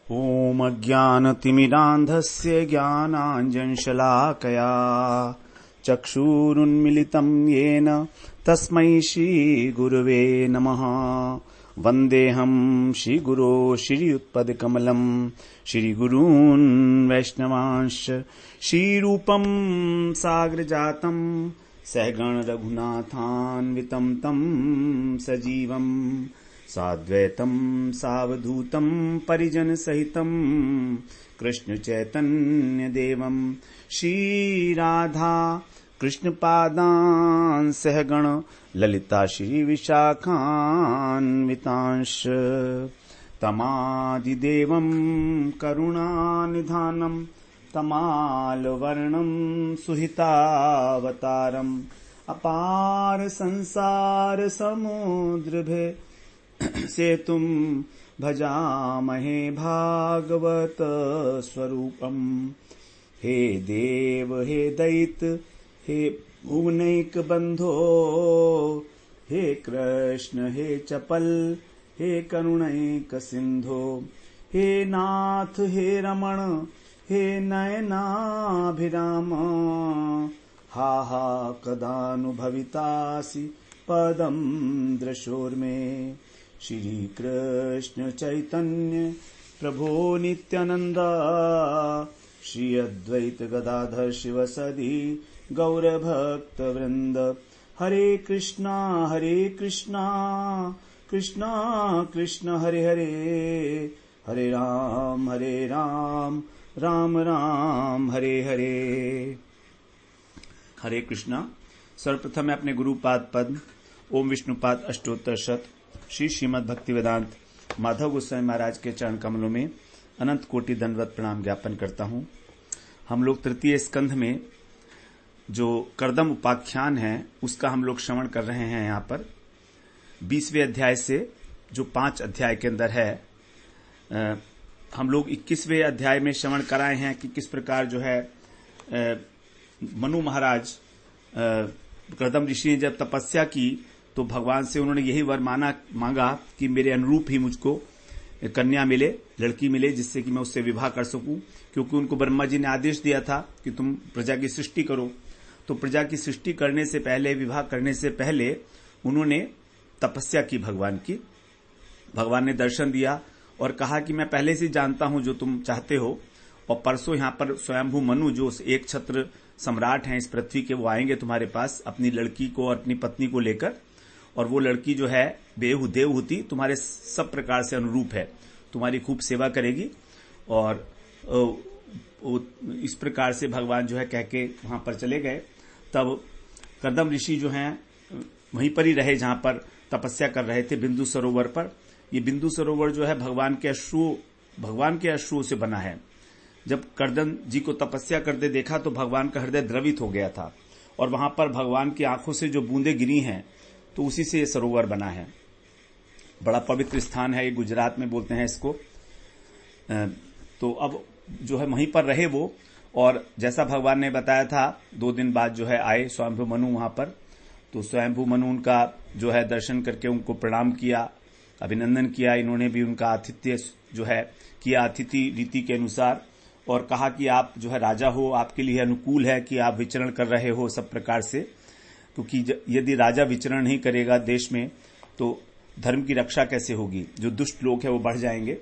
ॐ अज्ञानतिमिरान्धस्य ज्ञानाञ्जनशलाकया चक्षुरुन्मिलितं येन तस्मै श्रीगुरवे नमः। वन्देऽहं श्रीगुरो श्रीयुत्पदकमलं श्रीगुरून् वैष्णवांश्च श्रीरूपं साग्रजातं सहगण रघुनाथान्वितं तं सजीवम् साद्वैतं सावधूतं परिजनसहितं कृष्ण चैतन्य देवं श्रीराधा कृष्णपादान् सहगण ललिता श्री विशाखान्वितांश तमादिदेवं करुणानिधानं तमालवर्णं सुहितावतारम् अपार संसार समुद्रभे सेतुं भजामहे भागवत स्वरूपम्। हे देव हे दैत हे भुवनैक बंधो हे कृष्ण हे चपल हे करुणैक सिंधो हे नाथ हे रमण हे नयनाभिराम हा हा कदानुभवितासि पदं दृशोर्मे। श्री कृष्ण चैतन्य प्रभो नित्यानंद श्री अद्वैत गदाधर शिवसदि गौरभक्त वृंद। हरे कृष्णा कृष्णा कृष्णा हरे हरे, हरे राम राम राम हरे हरे। हरे कृष्णा। सर्वप्रथम मैं अपने गुरुपाद पद्म ओम विष्णुपाद अष्टोत्तर शत श्री श्रीमद् भक्तिवेदांत माधव गोस्वामी महाराज के चरण कमलों में अनंत कोटि दंडवत प्रणाम ज्ञापन करता हूं। हम लोग तृतीय स्कंध में जो कर्दम उपाख्यान है उसका हम लोग श्रवण कर रहे हैं। यहाँ पर 20वें अध्याय से जो 5 अध्याय के अंदर है, हम लोग 21वें अध्याय में श्रवण कराए हैं कि किस प्रकार जो है मनु महाराज कर्दम ऋषि ने जब तपस्या की तो भगवान से उन्होंने यही वर मांगा कि मेरे अनुरूप ही मुझको कन्या मिले, लड़की मिले, जिससे कि मैं उससे विवाह कर सकूं, क्योंकि उनको ब्रह्मा जी ने आदेश दिया था कि तुम प्रजा की सृष्टि करो। तो प्रजा की सृष्टि करने से पहले, विवाह करने से पहले उन्होंने तपस्या की भगवान की। भगवान ने दर्शन दिया और कहा कि मैं पहले से जानता हूं जो तुम चाहते हो, और परसों यहाँ पर स्वयंभू मनु जो एक छत्र सम्राट हैं इस पृथ्वी के, वो आएंगे तुम्हारे पास अपनी लड़की को और अपनी पत्नी को लेकर, और वो लड़की जो है देवहूति तुम्हारे सब प्रकार से अनुरूप है, तुम्हारी खूब सेवा करेगी। और इस प्रकार से भगवान जो है कह के वहां पर चले गए। तब कर्दम ऋषि जो हैं वहीं पर ही रहे जहां पर तपस्या कर रहे थे, बिंदु सरोवर पर। ये बिंदु सरोवर जो है भगवान के अश्रुओं से बना है। जब कर्दम जी को तपस्या करते देखा तो भगवान का हृदय द्रवित हो गया था, और वहां पर भगवान की आंखों से जो बूंदें गिरी हैं तो उसी से ये सरोवर बना है। बड़ा पवित्र स्थान है ये, गुजरात में बोलते हैं इसको। तो अब जो है वहीं पर रहे वो, और जैसा भगवान ने बताया था 2 दिन बाद जो है आए स्वयंभू मनु वहां पर। तो स्वयंभू मनु उनका जो है दर्शन करके उनको प्रणाम किया, अभिनंदन किया। इन्होंने भी उनका आतिथ्य जो है किया अतिथि रीति के अनुसार, और कहा कि आप जो है राजा हो, आपके लिए अनुकूल है कि आप विचरण कर रहे हो सब प्रकार से, क्योंकि यदि राजा विचरण नहीं करेगा देश में तो धर्म की रक्षा कैसे होगी, जो दुष्ट लोग हैं वो बढ़ जाएंगे।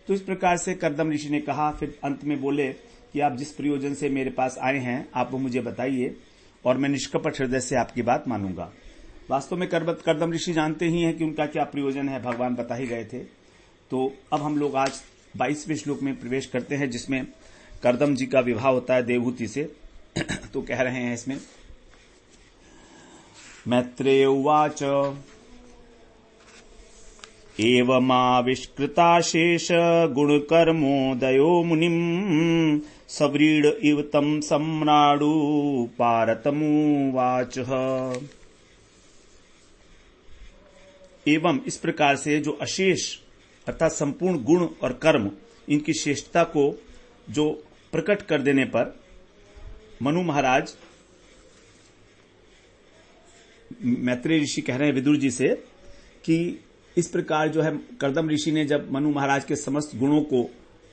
तो इस प्रकार से कर्दम ऋषि ने कहा। फिर अंत में बोले कि आप जिस प्रयोजन से मेरे पास आए हैं आप वो मुझे बताइए, और मैं निष्कपट हृदय से आपकी बात मानूंगा। वास्तव में कर्दम ऋषि जानते ही हैं कि उनका क्या प्रयोजन है, भगवान बता ही गए थे। तो अब हम लोग आज 22वें श्लोक में प्रवेश करते हैं, जिसमें कर्दम जी का विवाह होता है देवहूति से। तो कह रहे हैं इसमें, मैत्रेय उवाच एवमाविष्कृताशेष गुणकर्मोदयो मुनिम् सव्रीड इव तं सम्राडु पारतमुवाच। एवं इस प्रकार से जो अशेष अर्थात संपूर्ण गुण और कर्म, इनकी श्रेष्ठता को जो प्रकट कर देने पर मनु महाराज मैत्रेय ऋषि कह रहे हैं विदुर जी से कि इस प्रकार जो है कर्दम ऋषि ने जब मनु महाराज के समस्त गुणों को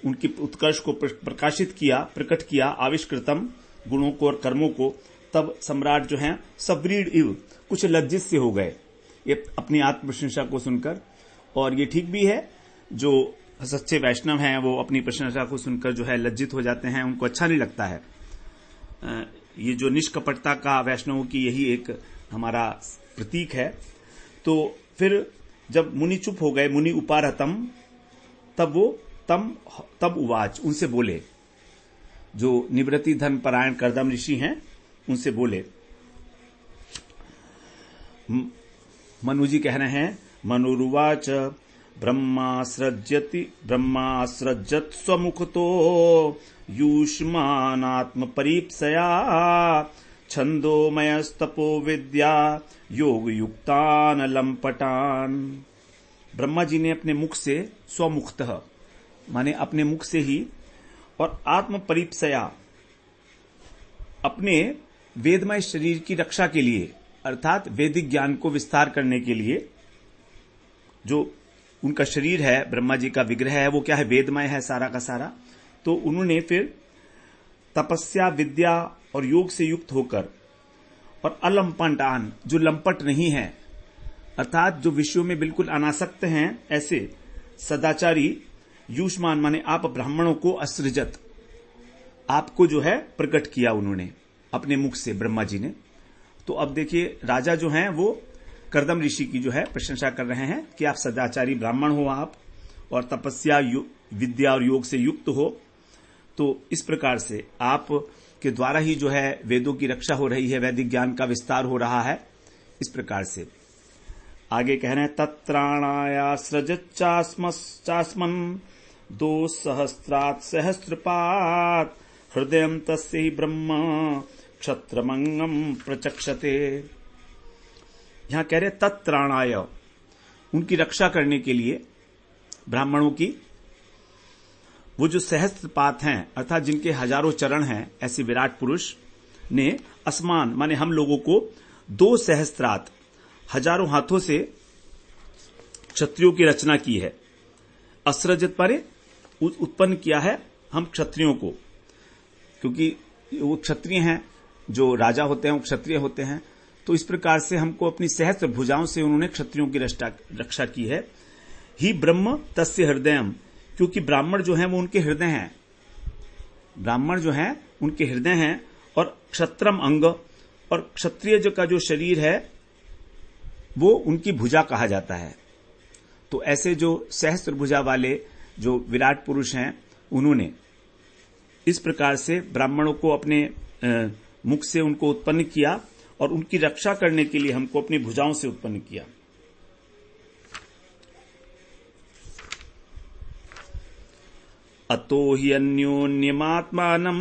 उनकी उत्कर्ष को प्रकाशित किया, प्रकट किया, आविष्कृतम गुणों को और कर्मों को, तब सम्राट जो हैं सव्रीड इव कुछ लज्जित से हो गए ये अपनी आत्म प्रशंसा को सुनकर। और ये ठीक भी है, जो सच्चे वैष्णव हैं वो अपनी प्रशंसा को सुनकर जो है लज्जित हो जाते हैं, उनको अच्छा नहीं लगता है। ये जो निष्कपटता का वैष्णवों की यही एक हमारा प्रतीक है। तो फिर जब मुनि चुप हो गए, मुनि उपारतम, तब वो तब उवाच उनसे बोले, जो निवृत्ति धन परायण कर्दम ऋषि हैं उनसे बोले। मनु जी कह रहे हैं, मनुरुवाच ब्रह्मासृजत स्वमुखतो यूष्मानात्म परीप्सया छंदोमयस्तपो विद्या योग युक्तान लंपटान। ब्रह्मा जी ने अपने मुख से, स्वमुखतः माने अपने मुख से ही, और आत्म परीप्सया अपने वेदमय शरीर की रक्षा के लिए, अर्थात वैदिक ज्ञान को विस्तार करने के लिए, जो उनका शरीर है, ब्रह्मा जी का विग्रह है, वो क्या है, वेदमय है सारा का सारा। तो उन्होंने फिर तपस्या, विद्या और योग से युक्त होकर, और अलंपटान जो लंपट नहीं है, अर्थात जो विषयों में बिल्कुल अनासक्त हैं, ऐसे सदाचारी यूष्मान माने आप ब्राह्मणों को असृजत, आपको जो है प्रकट किया उन्होंने अपने मुख से, ब्रह्मा जी ने। तो अब देखिए राजा जो हैं वो कर्दम ऋषि की जो है प्रशंसा कर रहे हैं कि आप सदाचारी ब्राह्मण हो आप, और तपस्या, विद्या और योग से युक्त हो। तो इस प्रकार से आप के द्वारा ही जो है वेदों की रक्षा हो रही है, वैदिक ज्ञान का विस्तार हो रहा है। इस प्रकार से आगे कह रहे हैं, तत्राणाया सृजच्चास्मन 2 सहस्रात् सहस्रपात् हृदयं तस्य ब्रह्म क्षत्रमंगम प्रचक्षते। यहां कह रहे तत्राणाय, उनकी रक्षा करने के लिए ब्राह्मणों की, वो जो सहस्त्रपात हैं, अर्थात जिनके हजारों चरण हैं, ऐसे विराट पुरुष ने अस्मान माने हम लोगों को 2 सहस्त्रात हजारों हाथों से क्षत्रियों की रचना की है। असृजत परे उत्पन्न किया है हम क्षत्रियों को, क्योंकि वो क्षत्रिय हैं, जो राजा होते हैं वो क्षत्रिय होते हैं। तो इस प्रकार से हमको अपनी सहस्त्र भुजाओं से उन्होंने क्षत्रियों की रक्षा की है। ही ब्रह्म तस्य हृदयम, क्योंकि ब्राह्मण जो हैं वो उनके हृदय हैं, ब्राह्मण जो हैं उनके हृदय हैं, और क्षत्रम अंग, और क्षत्रिय जो का जो शरीर है वो उनकी भुजा कहा जाता है। तो ऐसे जो सहस्त्र भुजा वाले जो विराट पुरुष हैं, उन्होंने इस प्रकार से ब्राह्मणों को अपने मुख से उनको उत्पन्न किया, और उनकी रक्षा करने के लिए हमको अपनी भुजाओं से उत्पन्न किया। अतो हि अन्योन्यमात्मानं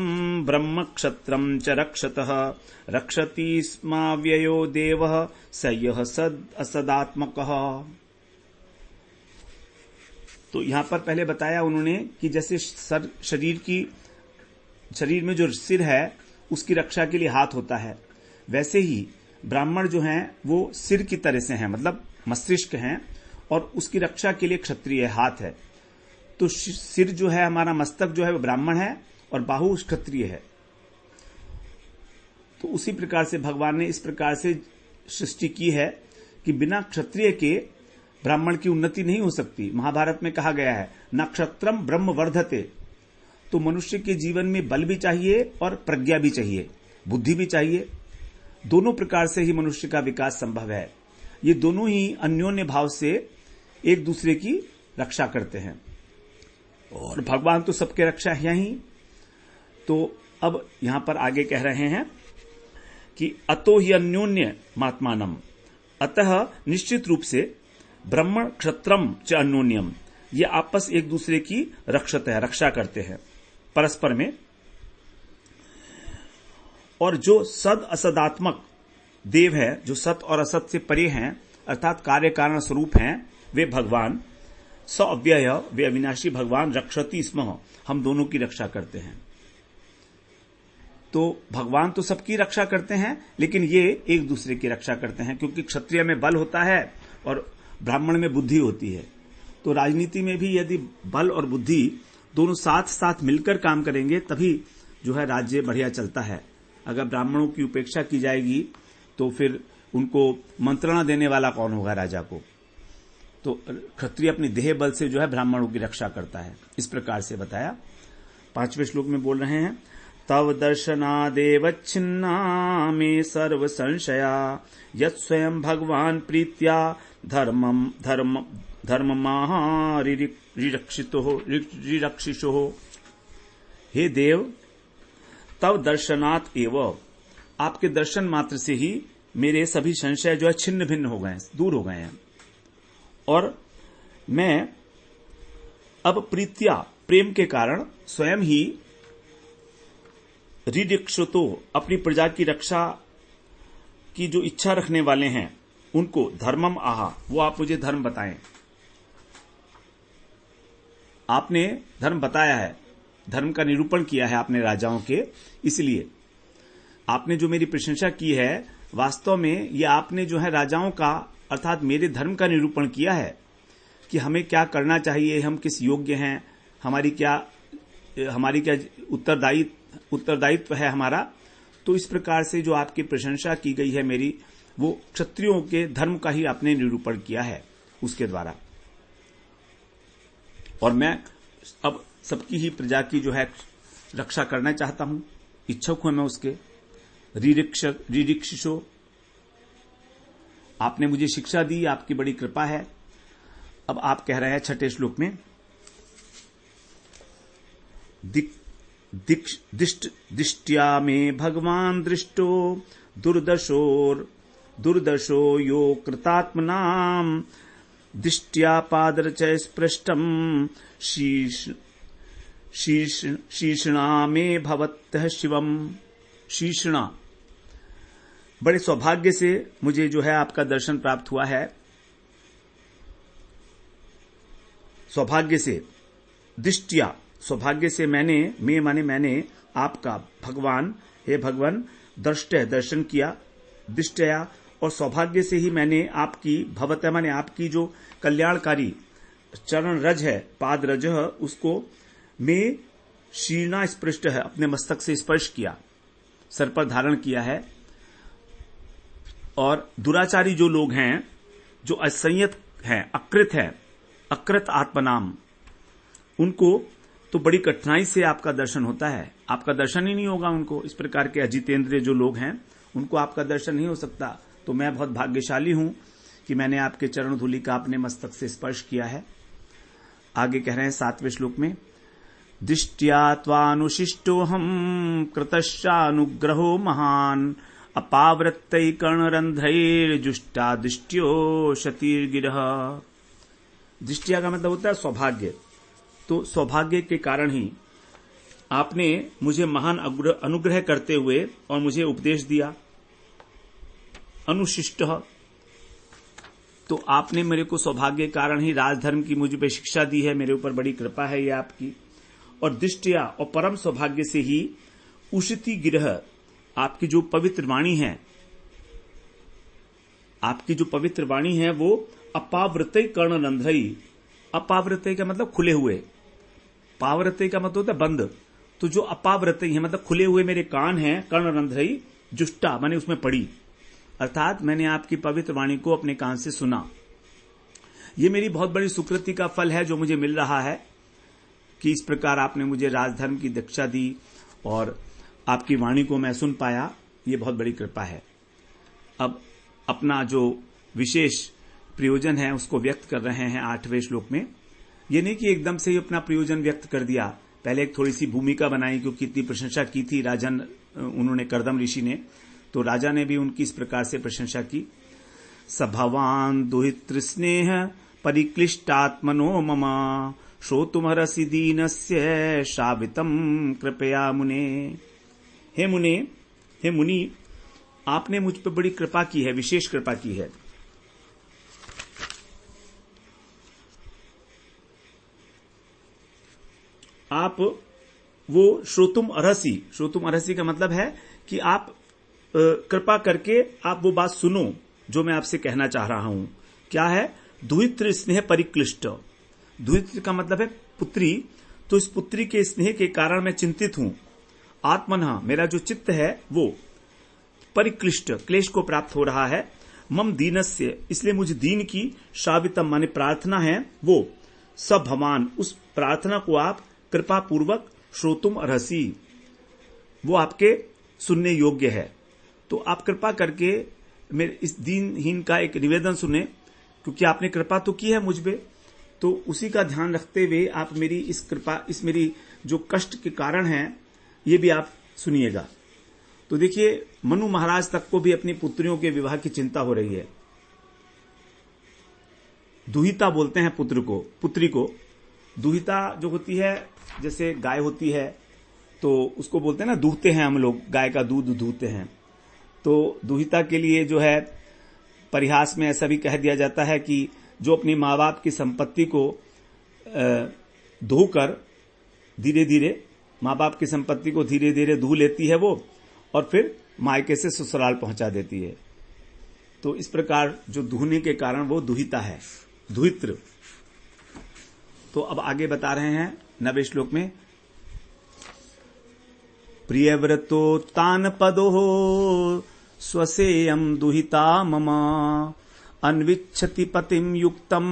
ब्रह्म क्षत्रं च रक्षतः रक्षति स्माव्ययो देवः स यः सद असदात्मकः। तो यहां पर पहले बताया उन्होंने कि जैसे शरीर में जो सिर है उसकी रक्षा के लिए हाथ होता है, वैसे ही ब्राह्मण जो हैं वो सिर की तरह से हैं, मतलब मस्तिष्क हैं, और उसकी रक्षा के लिए क्षत्रिय हाथ है। तो सिर जो है हमारा, मस्तक जो है वो ब्राह्मण है, और बाहु क्षत्रिय है। तो उसी प्रकार से भगवान ने इस प्रकार से सृष्टि की है कि बिना क्षत्रिय के ब्राह्मण की उन्नति नहीं हो सकती। महाभारत में कहा गया है, नक्षत्रम ब्रह्म वर्धते। तो मनुष्य के जीवन में बल भी चाहिए और प्रज्ञा भी चाहिए, बुद्धि भी चाहिए। दोनों प्रकार से ही मनुष्य का विकास संभव है। ये दोनों ही अन्योन्य भाव से एक दूसरे की रक्षा करते हैं, और भगवान तो सबके रक्षा है ही। तो अब यहां पर आगे कह रहे हैं कि अतो ही अन्योन्य मात्मानम, अतः निश्चित रूप से ब्रह्मण क्षत्रम च अन्योन्यम, ये आपस एक दूसरे की रक्षत है, रक्षा करते हैं परस्पर में। और जो सद असदात्मक देव है, जो सत और असत से परे हैं, अर्थात कार्य कारण स्वरूप हैं, वे भगवान स अव्यय, वे अविनाशी भगवान रक्षति स्म, हम दोनों की रक्षा करते हैं। तो भगवान तो सबकी रक्षा करते हैं, लेकिन ये एक दूसरे की रक्षा करते हैं, क्योंकि क्षत्रिय में बल होता है और ब्राह्मण में बुद्धि होती है। तो राजनीति में भी यदि बल और बुद्धि दोनों साथ साथ मिलकर काम करेंगे तभी जो है राज्य बढ़िया चलता है। अगर ब्राह्मणों की उपेक्षा की जाएगी तो फिर उनको मंत्रणा देने वाला कौन होगा राजा को। तो क्षत्रिय अपनी देह बल से जो है ब्राह्मणों की रक्षा करता है। इस प्रकार से बताया। 5वें श्लोक में बोल रहे हैं, तव दर्शनादेव छिन्ना में सर्व संशया यत् स्वयं भगवान प्रीत्या धर्ममारिरक्षिषो। हे देव, तव दर्शनात् एव, आपके दर्शन मात्र से ही मेरे सभी संशय जो है छिन्न भिन्न हो गए, दूर हो गए हैं। और मैं अब प्रीत्या, प्रेम के कारण स्वयं ही रिदिक्षुतो, अपनी प्रजा की रक्षा की जो इच्छा रखने वाले हैं उनको धर्मम आहा, वो आप मुझे धर्म बताएं। आपने धर्म बताया है, धर्म का निरूपण किया है आपने राजाओं के, इसलिए आपने जो मेरी प्रशंसा की है वास्तव में ये आपने जो है राजाओं का अर्थात मेरे धर्म का निरूपण किया है कि हमें क्या करना चाहिए, हम किस योग्य हैं, हमारी क्या उत्तरदायित्व है हमारा। तो इस प्रकार से जो आपकी प्रशंसा की गई है मेरी, वो क्षत्रियों के धर्म का ही आपने निरूपण किया है उसके द्वारा। और मैं अब सबकी ही प्रजा की जो है रक्षा करना चाहता हूं, इच्छुक हूं मैं उसके। रिदिक्षिषो, आपने मुझे शिक्षा दी, आपकी बड़ी कृपा है। अब आप कह रहे हैं 6वें श्लोक में, दिष्ट्या में भगवान दृष्टो दुर्दशो यो कृतात्मनाम दिष्ट्या पादरचय स्पृष्टम शीर्षणा में भवतः शिवम। शीर्षणा, बड़े सौभाग्य से मुझे जो है आपका दर्शन प्राप्त हुआ है। सौभाग्य से, दिष्ट्या, सौभाग्य से मैंने आपका भगवान, हे भगवान, दर्शन किया, दिष्टया, और सौभाग्य से ही मैंने आपकी भवत माने आपकी जो कल्याणकारी चरण रज है, पाद रज, उसको में शीर्णा स्पृष्ट है, अपने मस्तक से स्पर्श किया, सर पर धारण किया है। और दुराचारी जो लोग हैं, जो असंयत हैं, अकृत आत्मनाम, उनको तो बड़ी कठिनाई से आपका दर्शन होता है, आपका दर्शन ही नहीं होगा उनको। इस प्रकार के अजितेंद्रिय जो लोग हैं उनको आपका दर्शन नहीं हो सकता। तो मैं बहुत भाग्यशाली हूं कि मैंने आपके चरण धूलि का अपने मस्तक से स्पर्श किया है। आगे कह रहे हैं 7वें श्लोक में, दिष्ट्या त्वानुशिष्टोऽहं कृतश्चानुग्रहो महान् अपावृत्तैकर्णरन्ध्रैर्जुष्टा दिष्ट्यो शतीर्गिरः। दिष्ट्या का मतलब होता है सौभाग्य। तो सौभाग्य के कारण ही आपने मुझे महान अनुग्रह करते हुए और मुझे उपदेश दिया। अनुशिष्ट, तो आपने मेरे को सौभाग्य के कारण ही राजधर्म की मुझ पे शिक्षा दी है, मेरे ऊपर बड़ी कृपा है ये आपकी। और दिष्ट्या, और परम सौभाग्य से ही उषिति गिरह, आपकी जो पवित्र वाणी है, आपकी जो पवित्र वाणी है वो अपावृतई कर्णरंध्रई, अपावृतई का मतलब खुले हुए, पावृतई का मतलब होता है बंद। तो जो अपावृतई है मतलब खुले हुए मेरे कान हैं, कर्णरंध्रई, जुष्टा माने उसमें पड़ी, अर्थात मैंने आपकी पवित्र वाणी को अपने कान से सुना। ये मेरी बहुत बड़ी सुकृति का फल है जो मुझे मिल रहा है कि इस प्रकार आपने मुझे राजधर्म की दीक्षा दी और आपकी वाणी को मैं सुन पाया, ये बहुत बड़ी कृपा है। अब अपना जो विशेष प्रयोजन है उसको व्यक्त कर रहे हैं 8वें श्लोक में। ये नहीं कि एकदम से ही अपना प्रयोजन व्यक्त कर दिया, पहले एक थोड़ी सी भूमिका बनाई, क्योंकि इतनी प्रशंसा की थी राजन उन्होंने, कर्दम ऋषि ने, तो राजा ने भी उनकी इस प्रकार से प्रशंसा की। सभवान दुहित्र स्नेह परिक्लिष्टात्मनो मम श्रोतुमर्हसि दीनस्य श्रावितम कृपया मुने। हे मुनि, आपने मुझ पर बड़ी कृपा की है, विशेष कृपा की है। आप वो श्रोतुम अर्हसि का मतलब है कि आप कृपा करके आप वो बात सुनो जो मैं आपसे कहना चाह रहा हूं। क्या है? दुहित्र स्नेह परिक्लिष्ट। दुहित्र का मतलब है पुत्री, तो इस पुत्री के स्नेह के कारण मैं चिंतित हूं। आत्मनः, मेरा जो चित्त है वो परिक्लिष्ट, क्लेश को प्राप्त हो रहा है। मम दीनस्य, इसलिए मुझे दीन की शावितम माने प्रार्थना है वो सब भवान, उस प्रार्थना को आप कृपा पूर्वक श्रोतुम अर्हसि, वो आपके सुनने योग्य है। तो आप कृपा करके मेरे इस दीनहीन का एक निवेदन सुने, क्योंकि आपने कृपा तो की है मुझ पे, तो उसी का ध्यान रखते हुए आप मेरी इस कृपा, इस मेरी जो कष्ट के कारण है, ये भी आप सुनिएगा। तो देखिए, मनु महाराज तक को भी अपनी पुत्रियों के विवाह की चिंता हो रही है। दुहिता बोलते हैं पुत्री को। दुहिता जो होती है, जैसे गाय होती है तो उसको बोलते हैं ना, दूहते हैं हम लोग, गाय का दूध दूहते हैं। तो दुहिता के लिए जो है परिहास में ऐसा भी कह दिया जाता है कि जो अपनी माँ बाप की संपत्ति को धोकर धीरे धीरे, माँ बाप की संपत्ति को धीरे धीरे धो लेती है वो, और फिर मायके से ससुराल पहुंचा देती है। तो इस प्रकार जो धोने के कारण वो दुहिता है, दुहित्र। तो अब आगे बता रहे हैं 9वें श्लोक में, प्रियव्रतो तान पदो स्वसेयम दुहिता मम अन्विच्छति पतिम युक्तम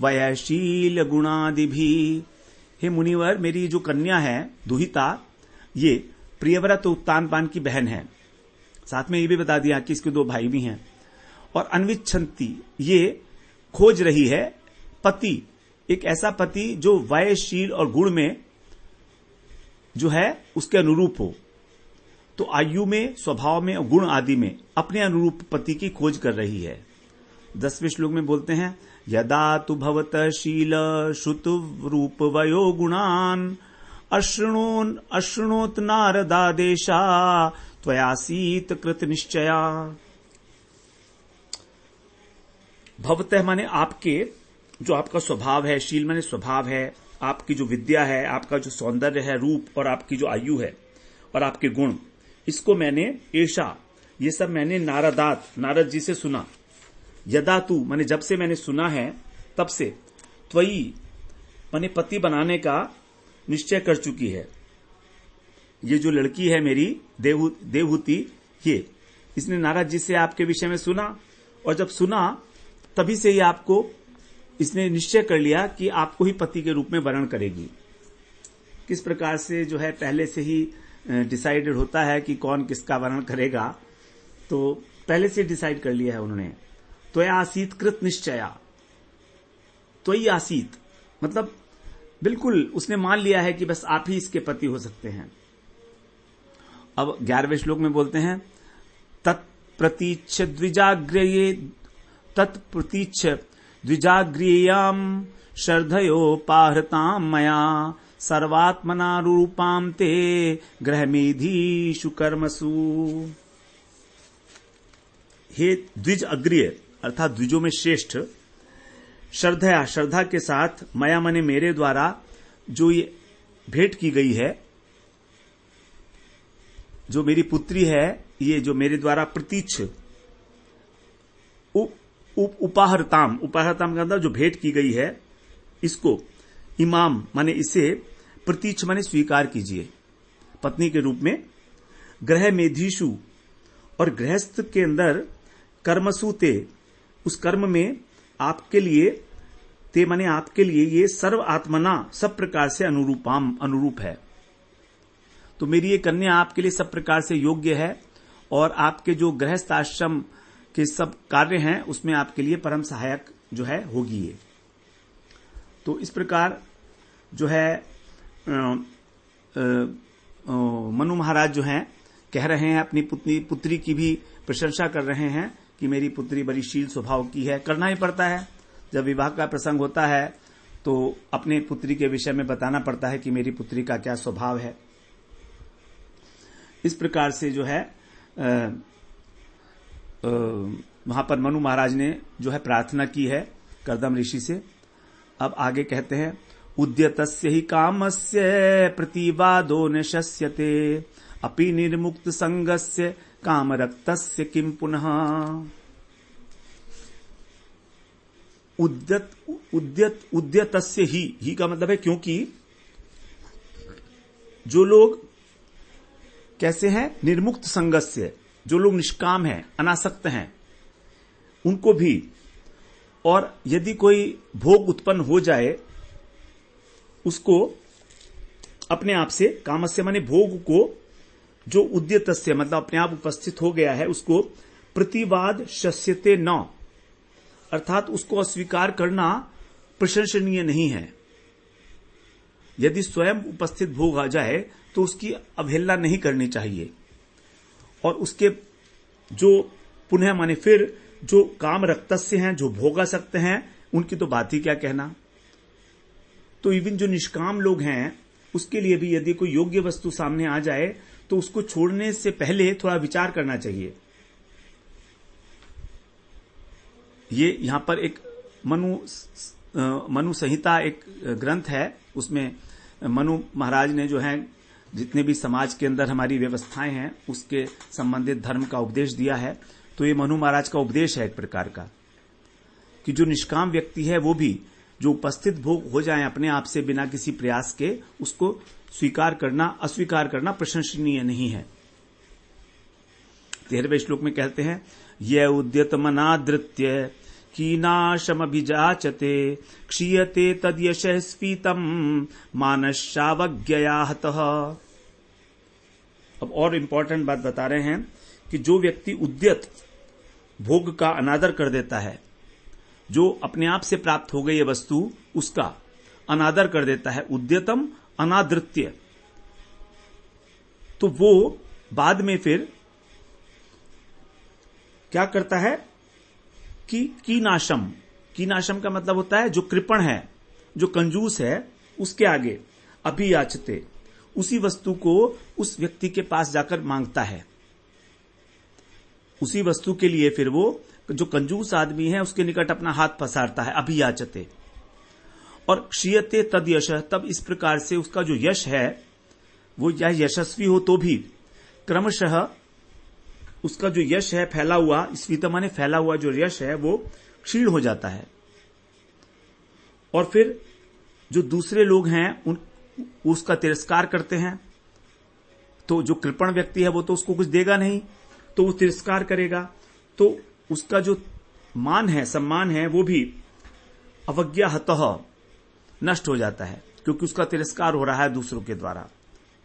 वयशील गुणादिभि। हे मुनिवर, मेरी जो कन्या है दुहिता, ये प्रियव्रत उत्तानपान की बहन है। साथ में ये भी बता दिया कि इसके 2 भाई भी हैं। और अन्विच्छन्ति, ये खोज रही है पति, एक ऐसा पति जो वयशील और गुण में जो है उसके अनुरूप हो। तो आयु में, स्वभाव में और गुण आदि में अपने अनुरूप पति की खोज कर रही है। 10वें श्लोक में बोलते हैं, यदा तु भवत शील श्रुत रूप वयो गुणान अशृणोत नारदादेशा त्वयासीत कृत निश्चया। भवतः माने आपके, जो आपका स्वभाव है, शील माने स्वभाव है, आपकी जो विद्या है, आपका जो सौंदर्य है, रूप, और आपकी जो आयु है और आपके गुण, इसको मैंने ऐशा, ये सब मैंने नारद जी से सुना। यदा तू माने जब से मैंने सुना है, तब से त्वयी माने पति बनाने का निश्चय कर चुकी है। ये जो लड़की है मेरी देवहूति, ये इसने नारद जी से आपके विषय में सुना, और जब सुना तभी से ही आपको इसने निश्चय कर लिया कि आपको ही पति के रूप में वर्ण करेगी। किस प्रकार से जो है पहले से ही डिसाइडेड होता है कि कौन किसका वर्ण करेगा, तो पहले से डिसाइड कर लिया है उन्होंने। त्वया आसीत कृत निश्चया, त्वयि आसीत मतलब बिल्कुल उसने मान लिया है कि बस आप ही इसके पति हो सकते हैं। अब 11वें श्लोक में बोलते हैं, तत्प्रतीच्छ द्विजाग्रियाम श्रद्धयोपाहृताम मया सर्वात्मना रूपाम ते ग्रहमेधीषु कर्मसु। हे द्विज अग्रिय अर्थात द्विजों में श्रेष्ठ, श्रद्धा के साथ मया मने मेरे द्वारा जो ये भेंट की गई है, जो मेरी पुत्री है, ये जो मेरे द्वारा प्रतीच्छ उपाहरताम के अंदर जो भेंट की गई है, इसको इमाम माने इसे प्रतीच्छ माने स्वीकार कीजिए पत्नी के रूप में। ग्रह मेधीषु और गृहस्थ के अंदर कर्मसु ते, उस कर्म में आपके लिए, ते माने आपके लिए, ये सर्व आत्मना सब प्रकार से अनुरूप है। तो मेरी ये कन्या आपके लिए सब प्रकार से योग्य है, और आपके जो गृहस्थ आश्रम के सब कार्य हैं उसमें आपके लिए परम सहायक जो है होगी ये। तो इस प्रकार जो है मनु महाराज जो हैं कह रहे हैं, अपनी पुत्री की भी प्रशंसा कर रहे हैं कि मेरी पुत्री बड़ी शील स्वभाव की है। करना ही पड़ता है, जब विवाह का प्रसंग होता है तो अपने पुत्री के विषय में बताना पड़ता है कि मेरी पुत्री का क्या स्वभाव है। इस प्रकार से जो है वहां पर मनु महाराज ने जो है प्रार्थना की है कर्दम ऋषि से। अब आगे कहते हैं, उद्यतस्य हि कामस्य प्रतिवादो न शस्यते अपि निर्मुक्त संगस्य कामरक्तस्य किम पुनः। उद्यतस्य ही का मतलब है क्योंकि, जो लोग कैसे हैं, निर्मुक्त संगस्य, जो लोग निष्काम हैं, अनासक्त हैं, उनको भी, और यदि कोई भोग उत्पन्न हो जाए उसको अपने आप से, कामस्य माने भोग को, जो उद्यतस्य मतलब अपने आप उपस्थित हो गया है, उसको प्रतिवाद शस्यते न, अर्थात उसको अस्वीकार करना प्रशंसनीय नहीं है। यदि स्वयं उपस्थित भोग आ जाए तो उसकी अवहेलना नहीं करनी चाहिए, और उसके जो पुनः माने फिर जो काम रक्तस्य हैं, जो भोगासक्त हैं, उनकी तो बात ही क्या कहना। तो इवन जो निष्काम लोग हैं उसके लिए भी यदि कोई योग्य वस्तु सामने आ जाए तो उसको छोड़ने से पहले थोड़ा विचार करना चाहिए। ये यहां पर एक मनु संहिता एक ग्रंथ है, उसमें मनु महाराज ने जो है जितने भी समाज के अंदर हमारी व्यवस्थाएं हैं उसके संबंधित धर्म का उपदेश दिया है। तो ये मनु महाराज का उपदेश है एक प्रकार का, कि जो निष्काम व्यक्ति है वो भी जो उपस्थित भोग हो जाए अपने आप से बिना किसी प्रयास के, उसको स्वीकार करना, अस्वीकार करना प्रशंसनीय नहीं है। 13वें श्लोक में कहते हैं, ये उद्यत मनादृत्य कीनाशमभिजाचते क्षीयते तद्यशः स्फीतम मानसावज्ञया हतः। अब और इंपॉर्टेंट बात बता रहे हैं कि जो व्यक्ति उद्यत भोग का अनादर कर देता है, जो अपने आप से प्राप्त हो गई है वस्तु उसका अनादर कर देता है, उद्यतम अनादृत्य, तो वो बाद में फिर क्या करता है कि कीनाशम का मतलब होता है जो कृपण है, जो कंजूस है, उसके आगे अभियाचते, उसी वस्तु को उस व्यक्ति के पास जाकर मांगता है। उसी वस्तु के लिए फिर वो जो कंजूस आदमी है उसके निकट अपना हाथ पसारता है, अभियाचते। और क्षीयते तद यश, तब इस प्रकार से उसका जो यश है वो या यशस्वी हो तो भी क्रमशः उसका जो यश है फैला हुआ, स्फीत माने फैला हुआ जो यश है वो क्षीण हो जाता है। और फिर जो दूसरे लोग हैं उसका तिरस्कार करते हैं। तो जो कृपण व्यक्ति है वो तो उसको कुछ देगा नहीं, तो वो तिरस्कार करेगा, तो उसका जो मान है, सम्मान है, वो भी अवज्ञाहतः नष्ट हो जाता है, क्योंकि उसका तिरस्कार हो रहा है दूसरों के द्वारा,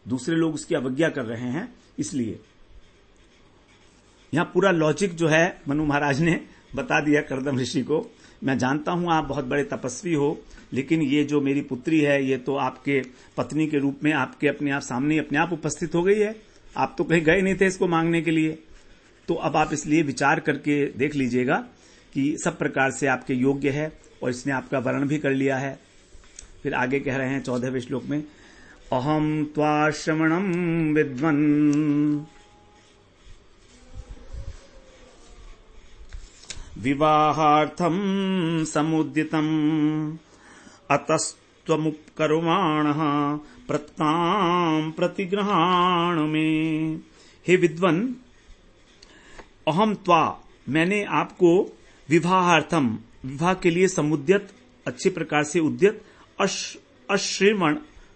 दूसरे लोग उसकी अवज्ञा कर रहे हैं। इसलिए यहां पूरा लॉजिक जो है मनु महाराज ने बता दिया कर्दम ऋषि को। मैं जानता हूं आप बहुत बड़े तपस्वी हो, लेकिन ये जो मेरी पुत्री है ये तो आपके पत्नी के रूप में आपके अपने आप सामने अपने आप उपस्थित हो गई है, आप तो कहीं गए नहीं थे इसको मांगने के लिए। तो अब आप इसलिए विचार करके देख लीजिएगा कि सब प्रकार से आपके योग्य है, और इसने आपका वर्ण भी कर लिया है। फिर आगे कह रहे हैं 14वें श्लोक में, अहम त्वा श्रवणम विद्वन् विवाहार्थम समुदितम अतस्त्वमुपकर्माणः प्रत्तां प्रतिग्रहाण में। हे विद्वन, अहम त्वा, मैंने आपको विवाहार्थम, विवाह के लिए समुद्यत, अच्छे प्रकार से उद्यत,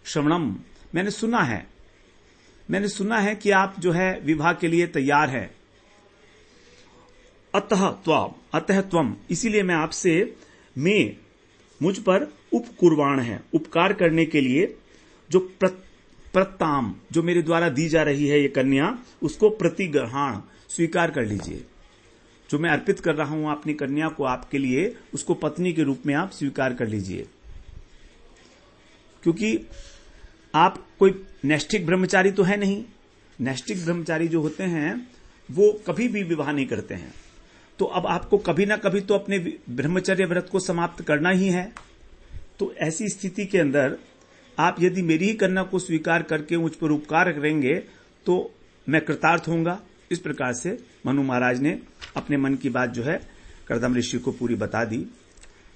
श्रवणम, मैंने सुना है कि आप जो है विवाह के लिए तैयार हैं। अतः त्वम, इसीलिए मैं आपसे, मुझ पर उपकुर्वाण है, उपकार करने के लिए, जो प्रत्ताम, जो मेरे द्वारा दी जा रही है ये कन्या, उसको प्रतिग्रहण, स्वीकार कर लीजिए। जो मैं अर्पित कर रहा हूं अपनी कन्या को आपके लिए, उसको पत्नी के रूप में आप स्वीकार कर लीजिए। क्योंकि आप कोई नैष्ठिक ब्रह्मचारी तो है नहीं। नैष्ठिक ब्रह्मचारी जो होते हैं वो कभी भी विवाह नहीं करते हैं। तो अब आपको कभी ना कभी तो अपने ब्रह्मचर्य व्रत को समाप्त करना ही है। तो ऐसी स्थिति के अंदर आप यदि मेरी ही कन्या को स्वीकार करके मुझ पर उपकार करेंगे तो मैं कृतार्थ होऊंगा। इस प्रकार से मनु महाराज ने अपने मन की बात जो है कर्दम ऋषि को पूरी बता दी।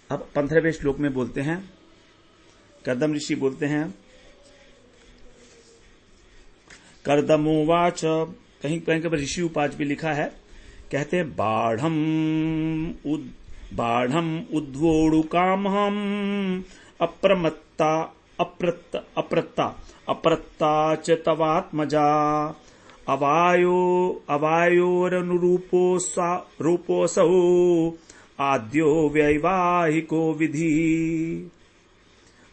अब 15वें श्लोक में बोलते हैं, कर्दम ऋषि बोलते हैं, कर्दमोवाच, कहीं कहीं पर ऋषि उपाच भी लिखा है, कहते हैं बाढ़म उद्वोड़ुकामहम अप्रत्ता च तवात्मजा अवायोरनुरूपोऽसौ आद्यो वैवाहिको विधि।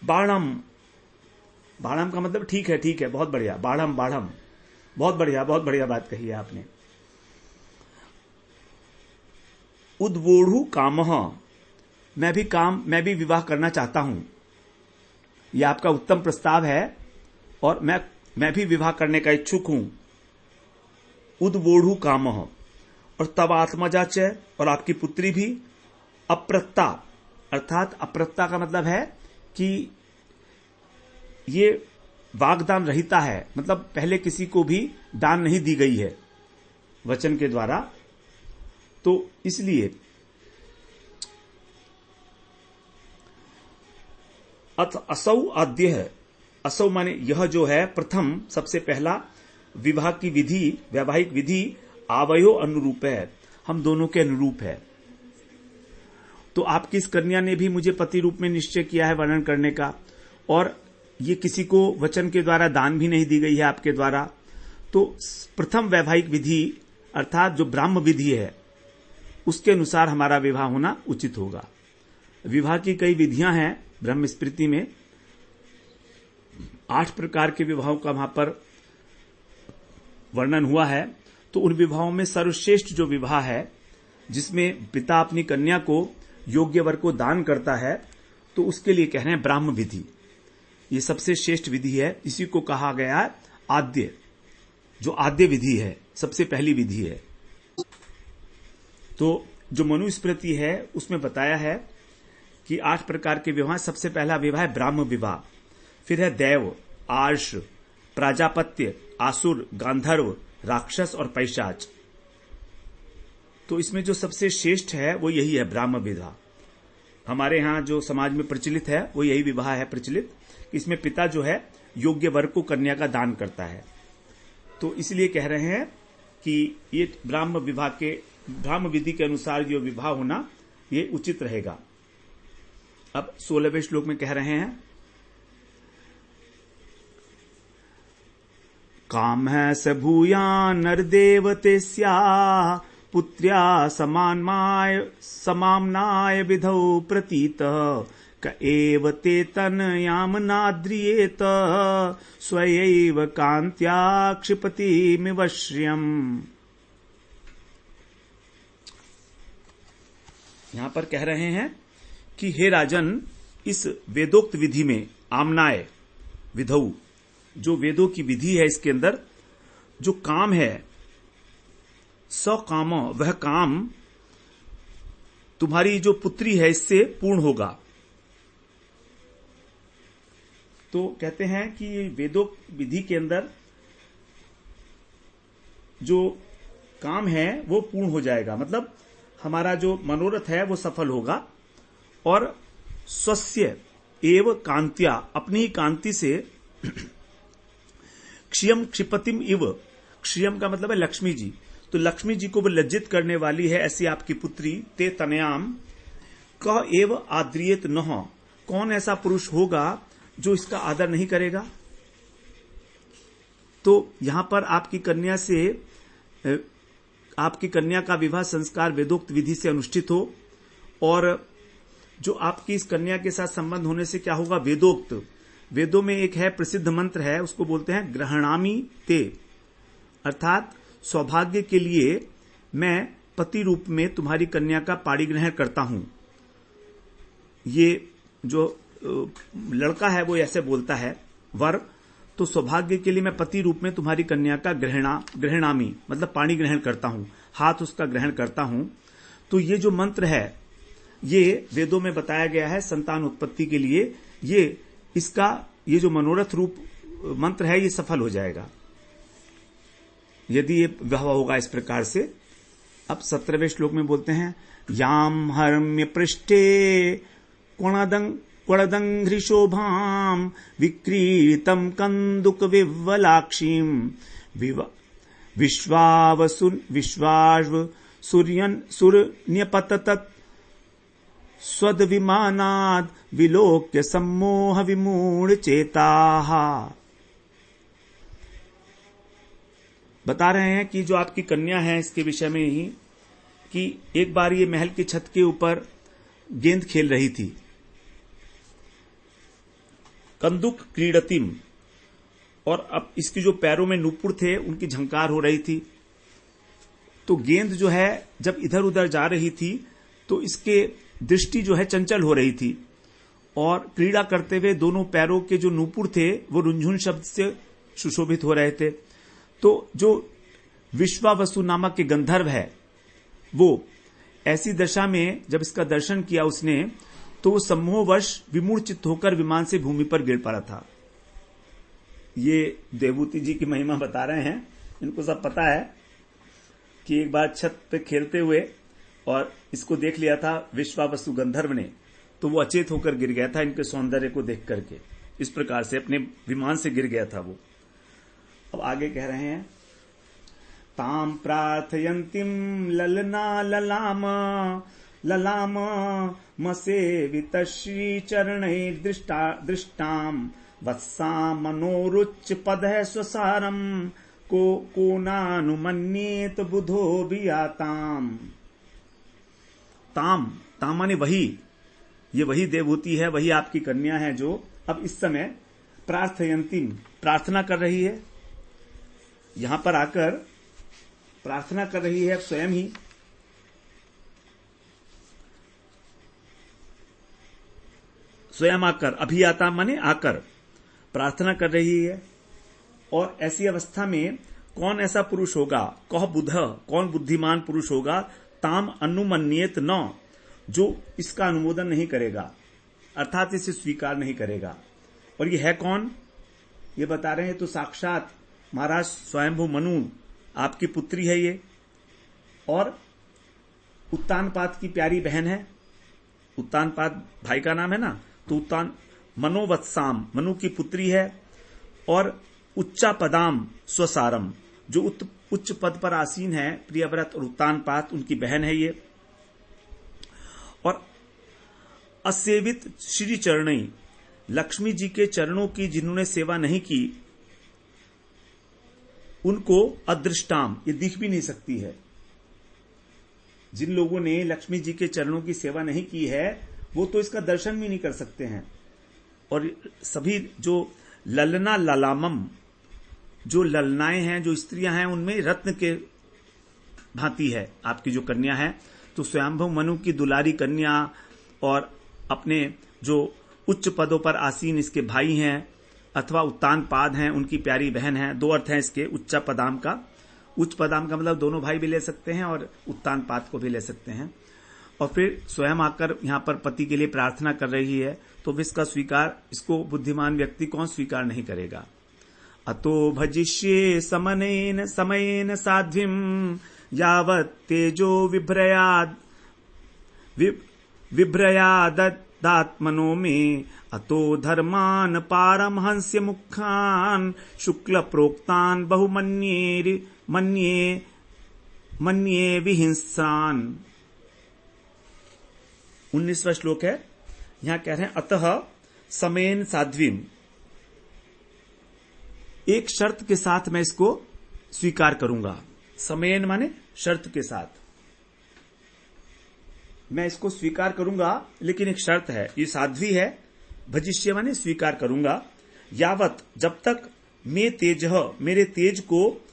बाणम का मतलब ठीक है, बहुत बढ़िया। बाढ़म बहुत बढ़िया बात कही है आपने। उद्वोढ़ु कामः, मैं भी विवाह करना चाहता हूं। यह आपका उत्तम प्रस्ताव है और मैं भी विवाह करने का इच्छुक हूं। उद्वोढ़ु कामः, और तव आत्मजा च, और आपकी पुत्री भी। अप्रत्ता, अर्थात अप्रत्ता का मतलब है कि ये वागदान रहिता है, मतलब पहले किसी को भी दान नहीं दी गई है वचन के द्वारा। तो इसलिए अथ असौ आद्य है। असौ माने यह जो है प्रथम, सबसे पहला विवाह की विधि, वैवाहिक विधि आवयो अनुरूप है, हम दोनों के अनुरूप है। तो आपकी इस कन्या ने भी मुझे पति रूप में निश्चय किया है वर्णन करने का, और ये किसी को वचन के द्वारा दान भी नहीं दी गई है आपके द्वारा। तो प्रथम वैवाहिक विधि अर्थात जो ब्राह्म विधि है उसके अनुसार हमारा विवाह होना उचित होगा। विवाह की कई विधियां हैं ब्रह्म स्मृति में, 8 प्रकार के विवाहों का वहां पर वर्णन हुआ है। तो उन विवाहों में सर्वश्रेष्ठ जो विवाह है, जिसमें पिता अपनी कन्या को योग्य वर को दान करता है, तो उसके लिए कह रहे हैं ब्राह्म विधि। ये सबसे श्रेष्ठ विधि है, इसी को कहा गया है आद्य, जो आद्य विधि है, सबसे पहली विधि है। तो जो मनुस्मृति है उसमें बताया है कि 8 प्रकार के विवाह। सबसे पहला विवाह है ब्राह्म विवाह, फिर है दैव, आर्ष, प्राजापत्य, आसुर, गांधर्व, राक्षस और पैशाच। तो इसमें जो सबसे श्रेष्ठ है वो यही है ब्राह्म विवाह। हमारे यहां जो समाज में प्रचलित है वो यही विवाह है प्रचलित। इसमें पिता जो है योग्य वर को कन्या का दान करता है। तो इसलिए कह रहे हैं कि ये ब्राह्म विधि के अनुसार जो विवाह होना ये उचित रहेगा। अब 16वें श्लोक में कह रहे हैं, काम है स भूया नरदेवते स्या पुत्र्या समाम्नाय विधौ प्रतीत क एव ते तनयामनाद्रियेत स्वयैव कान्त्या क्षिपतिमिव श्रियम्। यहां पर कह रहे हैं कि हे राजन, इस वेदोक्त विधि में आमनाय विधौ, जो वेदों की विधि है, इसके अंदर जो काम है, सकाम, वह काम तुम्हारी जो पुत्री है इससे पूर्ण होगा। तो कहते हैं कि वेदोक्त विधि के अंदर जो काम है वो पूर्ण हो जाएगा, मतलब हमारा जो मनोरथ है वो सफल होगा। और स्वस्य एव कांत्या, अपनी ही कांति से क्षियम क्षिपतिम इव, क्षियम का मतलब है लक्ष्मी जी, तो लक्ष्मी जी को वो लज्जित करने वाली है ऐसी आपकी पुत्री। ते तनयाम क एव आद्रियत नह, कौन ऐसा पुरुष होगा जो इसका आदर नहीं करेगा। तो यहां पर आपकी कन्या का विवाह संस्कार वेदोक्त विधि से अनुष्ठित हो, और जो आपकी इस कन्या के साथ संबंध होने से क्या होगा, वेदोक्त, वेदों में एक है प्रसिद्ध मंत्र है, उसको बोलते हैं ग्रहणामी ते, अर्थात सौभाग्य के लिए मैं पति रूप में तुम्हारी कन्या का पाणी ग्रहण करता हूं। ये जो लड़का है वो ऐसे बोलता है वर, तो सौभाग्य के लिए मैं पति रूप में तुम्हारी कन्या का ग्रहणामी मतलब पाणी ग्रहण करता हूं, हाथ उसका ग्रहण करता हूं। तो ये जो मंत्र है ये वेदों में बताया गया है संतान उत्पत्ति के लिए। ये जो मनोरथ रूप मंत्र है ये सफल हो जाएगा यदि ये विवाह होगा इस प्रकार से। अब 17वें श्लोक में बोलते हैं, याम हर्म्य पृष्ठे क्वणदंघ्रिशोभाम विक्रीतम कंदुक विवलाक्षीम विश्वाव सूर्यन्यपतत स्वद विमानाद विलोक्य सम्मोह विमूढ़ चेताः। बता रहे हैं कि जो आपकी कन्या है इसके विषय में ही कि एक बार ये महल की छत के ऊपर गेंद खेल रही थी। कंदुक क्रीडतिम, और अब इसकी जो पैरों में नुपुर थे उनकी झंकार हो रही थी। तो गेंद जो है जब इधर उधर जा रही थी तो इसके दृष्टि जो है चंचल हो रही थी, और क्रीड़ा करते हुए दोनों पैरों के जो नुपुर थे वो रुंझुन शब्द से सुशोभित हो रहे थे। तो जो विश्वावसु नामक के गंधर्व है वो ऐसी दशा में जब इसका दर्शन किया उसने, तो वो सम्मोहवश विमूढ़ चित्त होकर विमान से भूमि पर गिर पड़ा था। ये देवभूति जी की महिमा बता रहे हैं। इनको सब पता है कि एक बार छत पे खेलते हुए और इसको देख लिया था विश्वावसु गंधर्व ने, तो वो अचेत होकर गिर गया था इनके सौंदर्य को देख करके। इस प्रकार से अपने विमान से गिर गया था वो। अब आगे कह रहे हैं, ताम प्रार्थयन्तीम ललना ललाम ललाम मसेवित श्री चरणै दृष्टाम वत्सा मनोरुच्च पदः स्वसारम को नानुमन्येत बुधो बियाताम। ताम, ताम माने वही, ये वही देवभूति है, वही आपकी कन्या है जो अब इस समय प्रार्थयन्तीम, प्रार्थना कर रही है। यहां पर आकर प्रार्थना कर रही है स्वयं ही। स्वयं आकर, अभी आता माने आकर प्रार्थना कर रही है। और ऐसी अवस्था में कौन ऐसा पुरुष होगा, कह बुध, कौन बुद्धिमान पुरुष होगा, ताम अनुमन्येत न, जो इसका अनुमोदन नहीं करेगा, अर्थात इसे स्वीकार नहीं करेगा। और ये है कौन, ये बता रहे हैं, तो साक्षात महाराज स्वयंभू मनु आपकी पुत्री है ये, और उत्तानपाद की प्यारी बहन है। उत्तानपाद भाई का नाम है ना, तो उत्तान मनोवत्साम, मनु की पुत्री है। और उच्चा पदाम स्वसारम, जो उच्च पद पर आसीन है, प्रियव्रत और उत्तानपाद उनकी बहन है ये। और असेवित श्री चरणई, लक्ष्मी जी के चरणों की जिन्होंने सेवा नहीं की उनको अदृष्टाम, ये दिख भी नहीं सकती है। जिन लोगों ने लक्ष्मी जी के चरणों की सेवा नहीं की है वो तो इसका दर्शन भी नहीं कर सकते हैं। और सभी जो ललना ललामम, जो ललनाएं हैं, जो स्त्रियां हैं, उनमें रत्न के भांति है आपकी जो कन्या है। तो स्वयंभू मनु की दुलारी कन्या और अपने जो उच्च पदों पर आसीन इसके भाई हैं अथवा उत्तानपाद हैं, उनकी प्यारी बहन है। दो अर्थ हैं इसके उच्च पदाम का। उच्च पदाम का मतलब दोनों भाई भी ले सकते हैं और उत्तानपाद को भी ले सकते हैं। और फिर स्वयं आकर यहां पर पति के लिए प्रार्थना कर रही है, तो इसका स्वीकार, इसको बुद्धिमान व्यक्ति कौन स्वीकार नहीं करेगा। अतो भजिष्ये समनेन समयेन साध्वीम यावत् तेजो विभ्रयादात्मनो में अतो धर्मान पारमहंस्य मुखान शुक्ल प्रोक्तान मन्ये विहिंसान। 19वां श्लोक है। यहां कह रहे हैं, अतः समेन साध्वीम, एक शर्त के साथ मैं इसको स्वीकार करूंगा। समेन माने शर्त के साथ मैं इसको स्वीकार करूंगा, लेकिन एक शर्त है। ये साध्वी है, भजिष्य माने स्वीकार करूंगा। यावत, जब तक मैं तेज, मेरे तेज को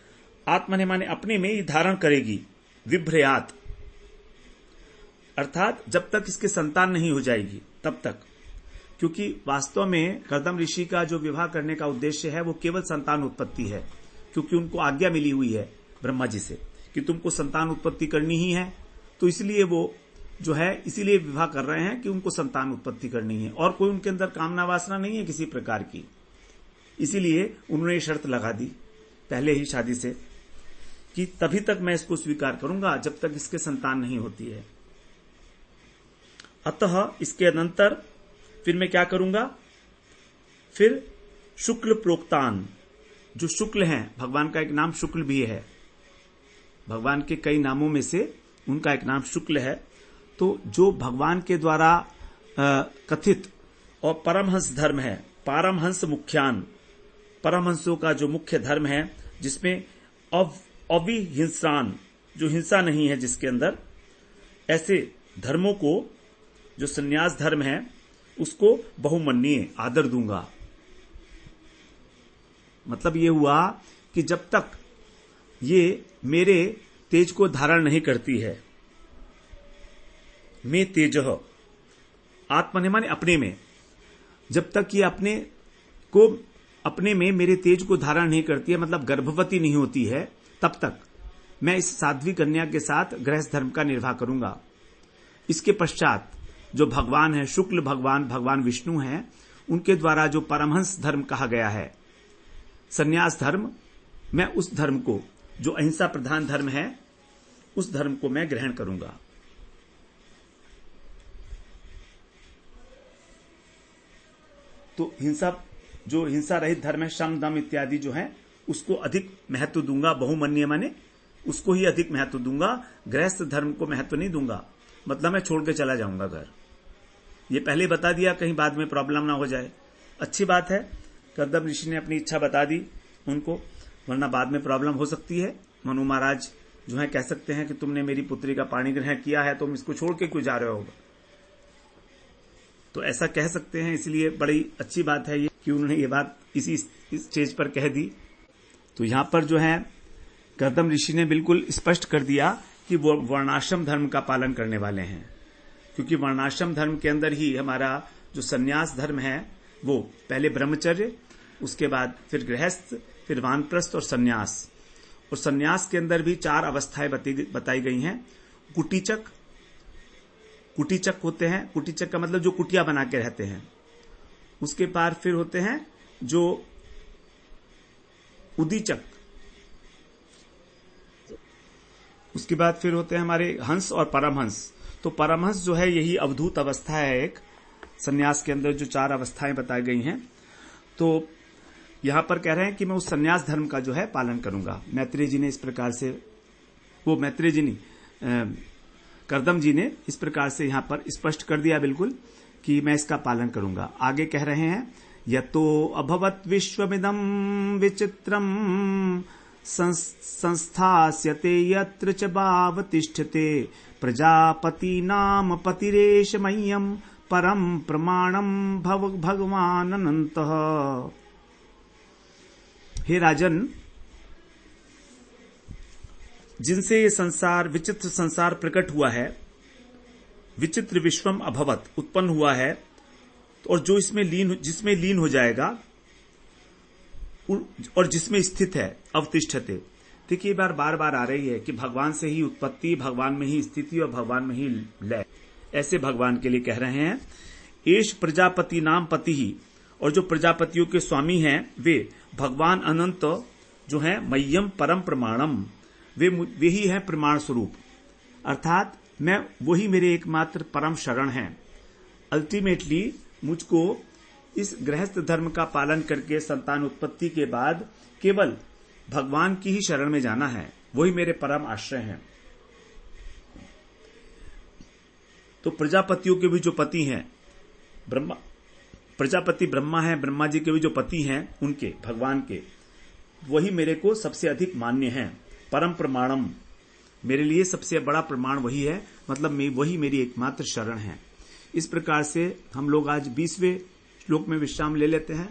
आत्मने माने अपने में ही धारण करेगी। विभ्रयात अर्थात जब तक इसके संतान नहीं हो जाएगी तब तक, क्योंकि वास्तव में कर्दम ऋषि का जो विवाह करने का उद्देश्य है वो केवल संतान उत्पत्ति है, क्योंकि उनको आज्ञा मिली हुई है ब्रह्मा जी से कि तुमको संतान उत्पत्ति करनी ही है। तो इसलिए वो जो है इसीलिए विवाह कर रहे हैं कि उनको संतान उत्पत्ति करनी है, और कोई उनके अंदर कामना वासना नहीं है किसी प्रकार की। इसीलिए उन्होंने शर्त लगा दी पहले ही शादी से कि तभी तक मैं इसको स्वीकार करूंगा जब तक इसके संतान नहीं होती है। अतः इसके अनंतर फिर मैं क्या करूंगा, फिर शुक्ल प्रोक्तान, जो शुक्ल हैं, भगवान का एक नाम शुक्ल भी है, भगवान के कई नामों में से उनका एक नाम शुक्ल है। तो जो भगवान के द्वारा कथित और परमहंस धर्म है, पारमहंस मुख्यान, परमहंसों का जो मुख्य धर्म है, जिसमें अविहिंसान, जो हिंसा नहीं है जिसके अंदर, ऐसे धर्मों को, जो संन्यास धर्म है, उसको बहुमन्य आदर दूंगा। मतलब ये हुआ कि जब तक ये मेरे तेज को धारण नहीं करती है, मैं तेजः, आत्मने माने अपने में, जब तक ये अपने में मेरे तेज को धारण नहीं करती है, मतलब गर्भवती नहीं होती है, तब तक मैं इस साध्वी कन्या के साथ गृहस्थ धर्म का निर्वाह करूंगा। इसके पश्चात जो भगवान है, शुक्ल भगवान विष्णु हैं, उनके द्वारा जो परमहंस धर्म कहा गया है, संन्यास धर्म, मैं उस धर्म को, जो अहिंसा प्रधान धर्म है, उस धर्म को मैं ग्रहण करूंगा। तो जो हिंसा रहित धर्म है, शम दम इत्यादि जो है, उसको अधिक महत्व दूंगा। बहुमन्य माने उसको ही अधिक महत्व दूंगा, गृहस्थ धर्म को महत्व नहीं दूंगा। मतलब मैं छोड़ के चला जाऊंगा घर। ये पहले बता दिया, कहीं बाद में प्रॉब्लम ना हो जाए। अच्छी बात है, कर्दम ऋषि ने अपनी इच्छा बता दी उनको, वरना बाद में प्रॉब्लम हो सकती है। मनु महाराज जो है कह सकते हैं कि तुमने मेरी पुत्री का पाणी ग्रहण किया है, तुम इसको छोड़ के क्यों जा रहे हो, तो ऐसा कह सकते हैं। इसलिए बड़ी अच्छी बात है ये कि उन्होंने ये बात इस स्टेज पर कह दी। तो यहां पर जो है कर्दम ऋषि ने बिल्कुल स्पष्ट कर दिया कि वो वर्णाश्रम धर्म का पालन करने वाले हैं, क्योंकि वर्णाश्रम धर्म के अंदर ही हमारा जो संन्यास धर्म है, वो पहले ब्रह्मचर्य, उसके बाद फिर गृहस्थ, फिर वानप्रस्थ और संन्यास। और संन्यास के अंदर भी 4 अवस्थाएं बताई गई हैं। कुटीचक होते हैं, कुटीचक का मतलब जो कुटिया बना के रहते हैं। उसके बाद फिर होते हैं जो उदीचक, उसके बाद फिर होते हैं हमारे हंस और परमहंस। तो परमहंस जो है यही अवधूत अवस्था है एक, संन्यास के अंदर जो 4 अवस्थाएं बताई गई हैं। तो यहां पर कह रहे हैं कि मैं उस संन्यास धर्म का जो है पालन करूंगा। मैत्रेय जी ने इस प्रकार से, वो मैत्रेय जी नहीं, कर्दम जी ने इस प्रकार से यहां पर स्पष्ट कर दिया बिल्कुल कि मैं इसका पालन करूंगा। आगे कह रहे हैं, यतो अभवत विश्वमिदं विचित्रम संस्थास्यते यत्र च भावतिष्ठते प्रजापति नाम पतिरेश मह्यम परम प्रमाणम भगवान अनंतः। हे राजन, जिनसे ये संसार, विचित्र संसार प्रकट हुआ है, विचित्र विश्वम अभवत, उत्पन्न हुआ है, और जो जिसमें लीन हो जाएगा और जिसमें स्थित है, अवतिष्ठते। देखिए बार बार आ रही है कि भगवान से ही उत्पत्ति, भगवान में ही स्थिति और भगवान में ही लय। ऐसे भगवान के लिए कह रहे हैं, एष प्रजापति नाम पति ही, और जो प्रजापतियों के स्वामी हैं वे भगवान अनंत जो हैं, मह्यम परम प्रमाणम, वे ही हैं प्रमाण स्वरूप, अर्थात मैं वही मेरे एकमात्र परम शरण हैं। अल्टीमेटली मुझको इस गृहस्थ धर्म का पालन करके संतान उत्पत्ति के बाद केवल भगवान की ही शरण में जाना है, वही मेरे परम आश्रय हैं। तो प्रजापतियों के भी जो पति हैं, प्रजापति ब्रह्मा है, ब्रह्मा जी के भी जो पति हैं उनके, भगवान के, वही मेरे को सबसे अधिक मान्य हैं। परम प्रमाणम, मेरे लिए सबसे बड़ा प्रमाण वही है, मतलब वही मेरी एकमात्र शरण है। इस प्रकार से हम लोग आज 20वें श्लोक में विश्राम ले लेते हैं।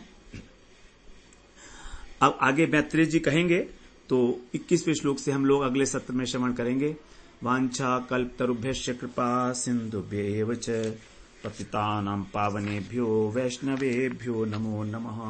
अब आगे मैत्रेय जी कहेंगे, तो 21वें श्लोक से हम लोग अगले सत्र में श्रवण करेंगे। वांछा कल्पतरुभ्यश्च कृपा सिन्धुभ्येव च पतितानां पावनेभ्यो वैष्णवेभ्यो नमो नमः।